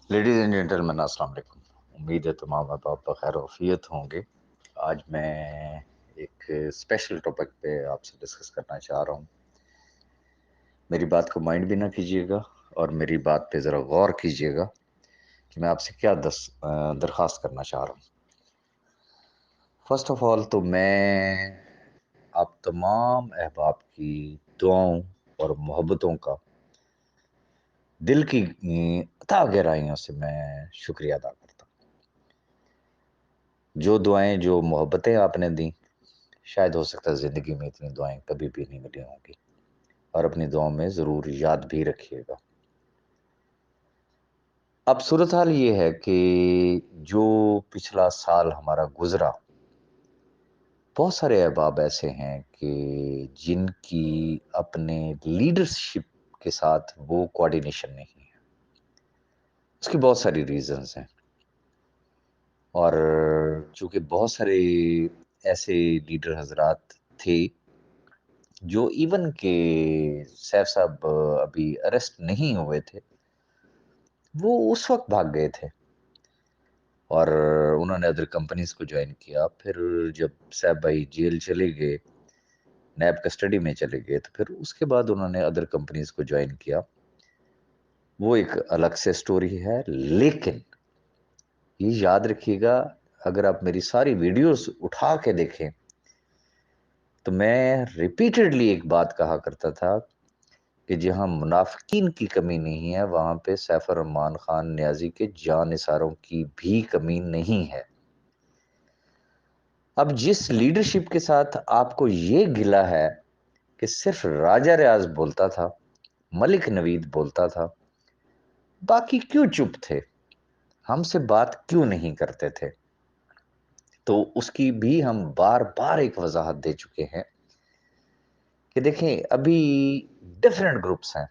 Ladies and gentleman السلام علیکم. امید ہے تمام احباب بخیر وفیت ہوں گے. آج میں ایک اسپیشل ٹاپک پہ آپ سے ڈسکس کرنا چاہ رہا ہوں. میری بات کو مائنڈ بھی نہ کیجیے گا اور میری بات پہ ذرا غور کیجیے گا کہ میں آپ سے کیا درخواست کرنا چاہ رہا ہوں. فرسٹ آف آل تو میں آپ تمام احباب کی دعاؤں اور محبتوں کا دل کی عطا گہرائیوں سے میں شکریہ ادا کرتا ہوں. جو دعائیں جو محبتیں آپ نے دیں شاید ہو سکتا ہے زندگی میں اتنی دعائیں کبھی بھی نہیں ملی ہوں گی، اور اپنی دعاؤں میں ضرور یاد بھی رکھیے گا. اب صورتحال یہ ہے کہ جو پچھلا سال ہمارا گزرا، بہت سارے احباب ایسے ہیں کہ جن کی اپنے لیڈرشپ کے ساتھ وہ کوارڈینیشن نہیں ہے. اس کی بہت ساری ریزنز ہیں، اور چونکہ بہت سارے ایسے لیڈر حضرات تھے جو ایون کہ سیف صاحب ابھی اریسٹ نہیں ہوئے تھے، وہ اس وقت بھاگ گئے تھے اور انہوں نے ادر کمپنیز کو جوائن کیا. پھر جب سیف بھائی جیل چلے گئے، نیب کسٹڈی میں چلے گئے، تو پھر اس کے بعد انہوں نے ادر کمپنیز کو جوائن کیا. وہ ایک الگ سے سٹوری ہے. لیکن یہ یاد رکھیے گا، اگر آپ میری ساری ویڈیوز اٹھا کے دیکھیں تو میں ریپیٹڈلی ایک بات کہا کرتا تھا کہ جہاں منافقین کی کمی نہیں ہے وہاں پہ سیف الرحمن خان نیازی کے جانثاروں کی بھی کمی نہیں ہے. اب جس لیڈرشپ کے ساتھ آپ کو یہ گلہ ہے کہ صرف راجہ ریاض بولتا تھا، ملک نوید بولتا تھا، باقی کیوں چپ تھے، ہم سے بات کیوں نہیں کرتے تھے، تو اس کی بھی ہم بار بار ایک وضاحت دے چکے ہیں کہ دیکھیں ابھی ڈیفرنٹ گروپس ہیں،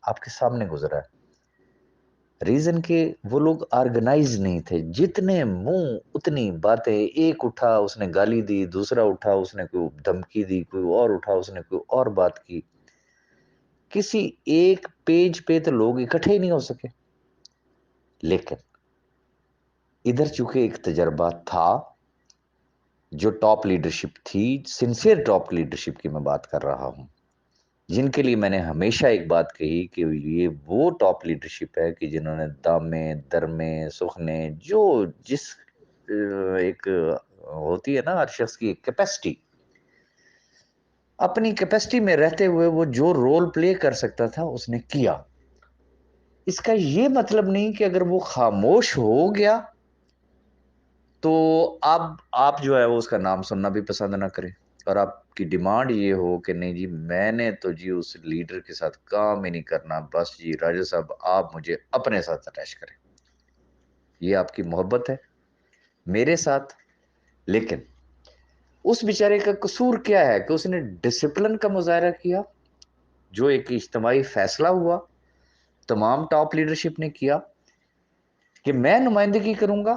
آپ کے سامنے گزرا ہے. ریزن کہ وہ لوگ آرگنائز نہیں تھے. جتنے منہ اتنی باتیں. ایک اٹھا اس نے گالی دی، دوسرا اٹھا اس نے کوئی دھمکی دی، کوئی اور اٹھا اس نے کوئی اور بات کی. کسی ایک پیج پہ تو لوگ اکٹھے ہی نہیں ہو سکے. لیکن ادھر چونکہ ایک تجربہ تھا، جو ٹاپ لیڈرشپ تھی، سنسیئر ٹاپ لیڈرشپ کی میں بات کر رہا ہوں، جن کے لیے میں نے ہمیشہ ایک بات کہی کہ یہ وہ ٹاپ لیڈرشپ ہے کہ جنہوں نے دامے درمے سخنے جو جس ایک ہوتی ہے نا ہر شخص کی ایک کیپیسٹی، اپنی کیپیسٹی میں رہتے ہوئے وہ جو رول پلے کر سکتا تھا اس نے کیا. اس کا یہ مطلب نہیں کہ اگر وہ خاموش ہو گیا تو اب آپ جو ہے وہ اس کا نام سننا بھی پسند نہ کریں، اور آپ کی ڈیمانڈ یہ ہو کہ نہیں جی میں نے تو جی اس لیڈر کے ساتھ کام ہی نہیں کرنا، بس جی راجہ صاحب آپ مجھے اپنے ساتھ اٹیچ کریں. یہ آپ کی محبت ہے میرے ساتھ. لیکن اس بیچارے کا قصور کیا ہے کہ اس نے ڈسپلن کا مظاہرہ کیا، جو ایک اجتماعی فیصلہ ہوا تمام ٹاپ لیڈرشپ نے کیا کہ میں نمائندگی کروں گا،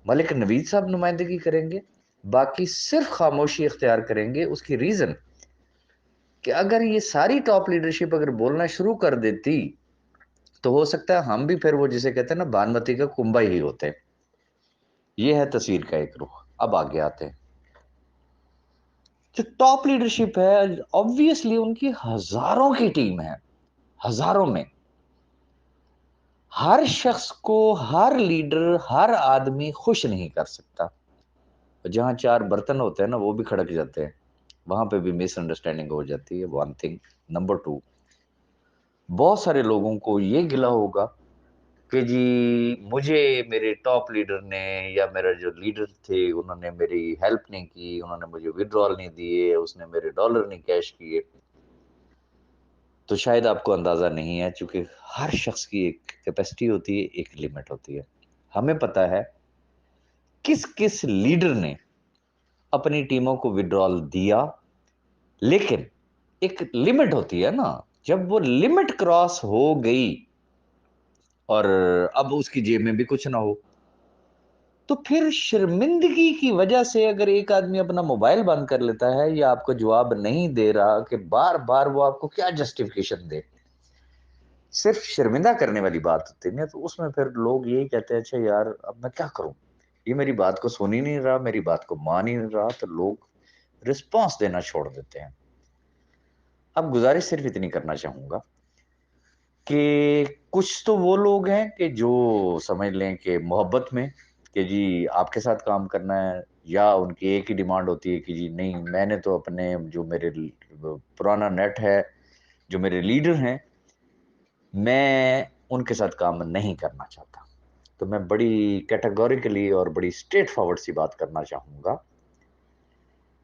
ملک نوید صاحب نمائندگی کریں گے، باقی صرف خاموشی اختیار کریں گے. اس کی ریزن کہ اگر یہ ساری ٹاپ لیڈرشپ اگر بولنا شروع کر دیتی تو ہو سکتا ہے ہم بھی پھر وہ جسے کہتے ہیں نا بانمتی کا کنبا ہی ہوتے. یہ ہے تصویر کا ایک رخ. اب آگے آتے ہیں. جو ٹاپ لیڈرشپ ہے obviously ان کی ہزاروں کی ٹیم ہے، ہزاروں میں. ہر شخص کو ہر لیڈر ہر آدمی خوش نہیں کر سکتا. جہاں چار برتن ہوتے ہیں نا وہ بھی کھڑک جاتے ہیں، وہاں پہ بھی مس انڈرسٹینڈنگ ہو جاتی ہے. One thing. نمبر ٹو، بہت سارے لوگوں کو یہ گلہ ہوگا کہ جی مجھے میرے ٹاپ لیڈر نے یا میرا جو لیڈر تھے انہوں نے میری ہیلپ نہیں کی، انہوں نے مجھے وڈرال نہیں دیے، اس نے میرے ڈالر نہیں کیش کیے. تو شاید آپ کو اندازہ نہیں ہے، چونکہ ہر شخص کی ایک کیپیسٹی ہوتی ہے، ایک لیمٹ ہوتی ہے. ہمیں پتا ہے کس کس لیڈر نے اپنی ٹیموں کو وڈرال دیا، لیکن ایک لمٹ ہوتی ہے نا. جب وہ لمٹ کراس ہو گئی اور اب اس کی جیب میں بھی کچھ نہ ہو تو پھر شرمندگی کی وجہ سے اگر ایک آدمی اپنا موبائل بند کر لیتا ہے یا آپ کو جواب نہیں دے رہا کہ بار بار وہ آپ کو کیا جسٹیفیکیشن دے. صرف شرمندہ کرنے والی بات ہوتی ہے نا، تو اس میں پھر لوگ یہی کہتے ہیں اچھا یار اب میں کیا کروں، یہ میری بات کو سن ہی نہیں رہا، میری بات کو مان ہی نہیں رہا، تو لوگ رسپانس دینا چھوڑ دیتے ہیں۔ اب گزارش صرف اتنی کرنا چاہوں گا کہ کچھ تو وہ لوگ ہیں کہ جو سمجھ لیں کہ محبت میں کہ جی آپ کے ساتھ کام کرنا ہے، یا ان کی ایک ہی ڈیمانڈ ہوتی ہے کہ جی نہیں، میں نے تو اپنے جو میرے پرانا نیٹ ہے، جو میرے لیڈر ہیں، میں ان کے ساتھ کام نہیں کرنا چاہتا۔ تو میں بڑی کیٹیگوریکلی اور بڑی اسٹریٹ فارورڈ سی بات کرنا چاہوں گا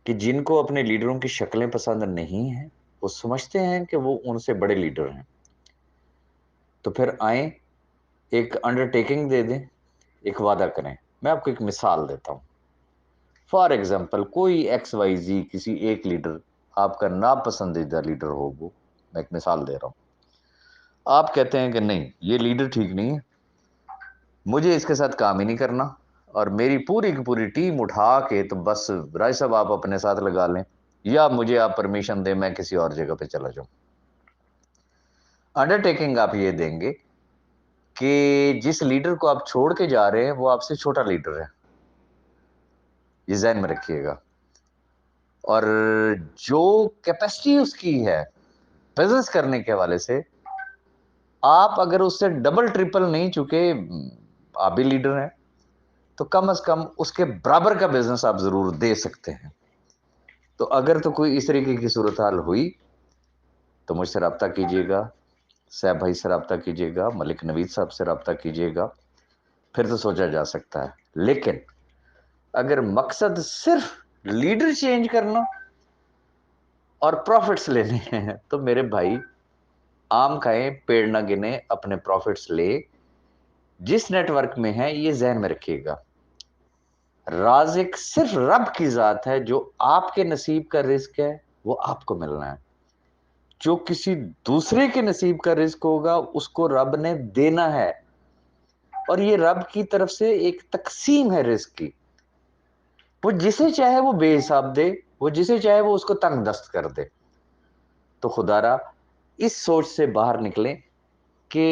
کہ جن کو اپنے لیڈروں کی شکلیں پسند نہیں ہیں، وہ سمجھتے ہیں کہ وہ ان سے بڑے لیڈر ہیں، تو پھر آئیں ایک انڈرٹیکنگ دے دیں، ایک وعدہ کریں۔ میں آپ کو ایک مثال دیتا ہوں۔ فار ایگزامپل کوئی ایکس وائی زی کسی ایک لیڈر آپ کا ناپسندیدہ لیڈر ہو، وہ میں ایک مثال دے رہا ہوں، آپ کہتے ہیں کہ نہیں یہ لیڈر ٹھیک نہیں ہے، مجھے اس کے ساتھ کام ہی نہیں کرنا، اور میری پوری کی پوری ٹیم اٹھا کے تو بس راج صاحب آپ اپنے ساتھ لگا لیں، یا مجھے آپ پرمیشن دیں میں کسی اور جگہ پہ چلا جاؤں۔ انڈرٹیکنگ آپ یہ دیں گے کہ جس لیڈر کو آپ چھوڑ کے جا رہے ہیں وہ آپ سے چھوٹا لیڈر ہے، یہ ذہن میں رکھیے گا، اور جو کیپیسٹی اس کی ہے بزنس کرنے کے حوالے سے، آپ اگر اس سے ڈبل ٹرپل نہیں چکے، آپ بھی لیڈر ہیں، تو کم از کم اس کے برابر کا بزنس آپ ضرور دے سکتے ہیں۔ تو اگر تو کوئی اس طریقے کی صورتحال ہوئی تو مجھ سے رابطہ کیجیے گا، صاحب بھائی سے رابطہ کیجیے گا، ملک نوید صاحب سے رابطہ کیجیے گا، پھر تو سوچا جا سکتا ہے۔ لیکن اگر مقصد صرف لیڈر چینج کرنا اور پروفٹس لینے ہیں تو میرے بھائی آم کھائیں پیڑ نہ گنے، اپنے پروفٹس لے، جس نیٹ ورک میں ہے یہ ذہن میں رکھیے گا، رازق صرف رب کی ذات ہے، جو آپ کے نصیب کا رزق ہے وہ آپ کو ملنا ہے، جو کسی دوسرے کے نصیب کا رزق ہوگا اس کو رب نے دینا ہے، اور یہ رب کی طرف سے ایک تقسیم ہے رزق کی، وہ جسے چاہے وہ بے حساب دے، وہ جسے چاہے وہ اس کو تنگ دست کر دے۔ تو خدا را اس سوچ سے باہر نکلیں کہ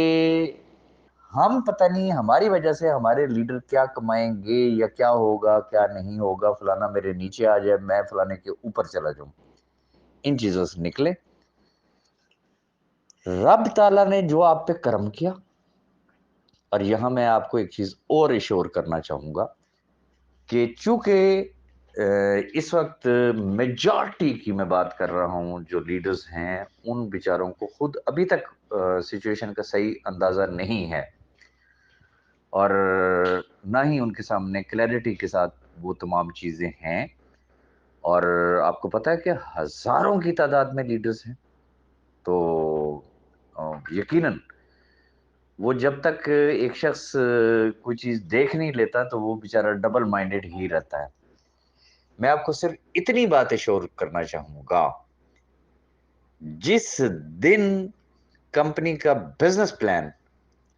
ہم پتہ نہیں ہماری وجہ سے ہمارے لیڈر کیا کمائیں گے یا کیا ہوگا کیا نہیں ہوگا، فلانا میرے نیچے آ جائے میں فلانے کے اوپر چلا جاؤں، ان چیزوں سے نکلے۔ رب تعالیٰ نے جو آپ پہ کرم کیا، اور یہاں میں آپ کو ایک چیز اور ایشور کرنا چاہوں گا کہ چونکہ اس وقت میجارٹی کی میں بات کر رہا ہوں، جو لیڈرز ہیں ان بیچاروں کو خود ابھی تک سچویشن کا صحیح اندازہ نہیں ہے، اور نہ ہی ان کے سامنے کلیئرٹی کے ساتھ وہ تمام چیزیں ہیں، اور آپ کو پتہ ہے کہ ہزاروں کی تعداد میں لیڈرز ہیں، تو یقیناً وہ جب تک ایک شخص کوئی چیز دیکھ نہیں لیتا تو وہ بیچارہ ڈبل مائنڈڈ ہی رہتا ہے۔ میں آپ کو صرف اتنی بات ایشور کرنا چاہوں گا، جس دن کمپنی کا بزنس پلان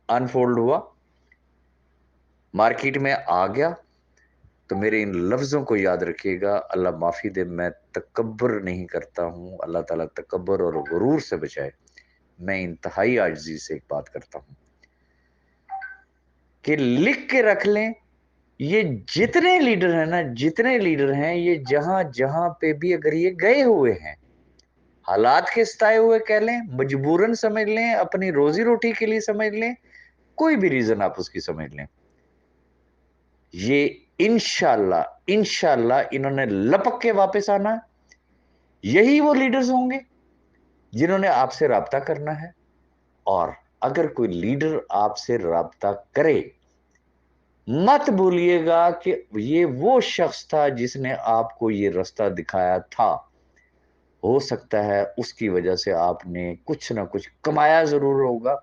انفولڈ ہوا، مارکیٹ میں آ گیا، تو میرے ان لفظوں کو یاد رکھیے گا، اللہ معافی دے میں تکبر نہیں کرتا ہوں، اللہ تعالیٰ تکبر اور غرور سے بچائے، میں انتہائی عاجزی سے ایک بات کرتا ہوں کہ لکھ کے رکھ لیں، یہ جتنے لیڈر ہیں نا، جتنے لیڈر ہیں، یہ جہاں جہاں پہ بھی اگر یہ گئے ہوئے ہیں، حالات کے ستائے ہوئے کہہ لیں، مجبوراً سمجھ لیں، اپنی روزی روٹی کے لیے سمجھ لیں، کوئی بھی ریزن آپ اس کی سمجھ لیں، یہ انشاءاللہ انہوں نے لپک کے واپس آنا، یہی وہ لیڈرز ہوں گے جنہوں نے آپ سے رابطہ کرنا ہے۔ اور اگر کوئی لیڈر آپ سے رابطہ کرے، مت بھولیے گا کہ یہ وہ شخص تھا جس نے آپ کو یہ راستہ دکھایا تھا، ہو سکتا ہے اس کی وجہ سے آپ نے کچھ نہ کچھ کمایا ضرور ہوگا،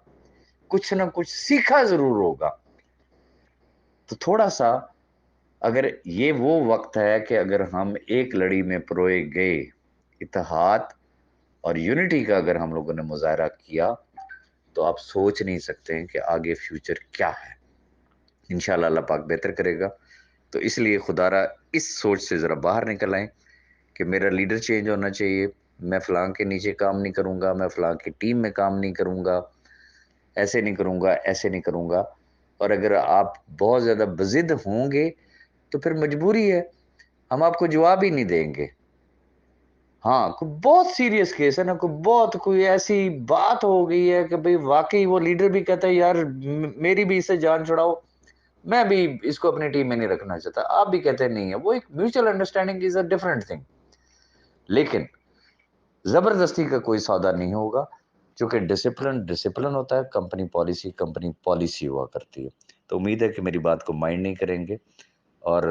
کچھ نہ کچھ سیکھا ضرور ہوگا۔ تو تھوڑا سا اگر یہ وہ وقت ہے کہ اگر ہم ایک لڑی میں پروئے گئے اتحاد اور یونٹی کا اگر ہم لوگوں نے مظاہرہ کیا، تو آپ سوچ نہیں سکتے ہیں کہ آگے فیوچر کیا ہے۔ انشاءاللہ اللہ پاک بہتر کرے گا۔ تو اس لیے خدا را اس سوچ سے ذرا باہر نکل آئیں کہ میرا لیڈر چینج ہونا چاہیے، میں فلاں کے نیچے کام نہیں کروں گا، میں فلاں کی ٹیم میں کام نہیں کروں گا، ایسے نہیں کروں گا، ایسے نہیں کروں گا، اور اگر آپ بہت زیادہ بضد ہوں گے تو پھر مجبوری ہے، ہم آپ کو جواب ہی نہیں دیں گے۔ ہاں، کوئی بہت سیریس کیس ہے نا، کوئی ایسی بات ہو گئی ہے کہ بھئی واقعی وہ لیڈر بھی کہتا ہے یار میری بھی اس سے جان چھڑاؤ، میں بھی اس کو اپنی ٹیم میں نہیں رکھنا چاہتا، آپ بھی کہتے ہیں نہیں ہے، وہ ایک mutual understanding is a different thing, لیکن زبردستی کا کوئی سودا نہیں ہوگا، چونکہ ڈسپلن ہوتا ہے، کمپنی پالیسی ہوا کرتی ہے۔ تو امید ہے کہ میری بات کو مائنڈ نہیں کریں گے اور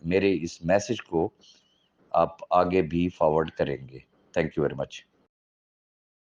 میرے اس میسج کو آپ آگے بھی فارورڈ کریں گے۔ Thank you very much.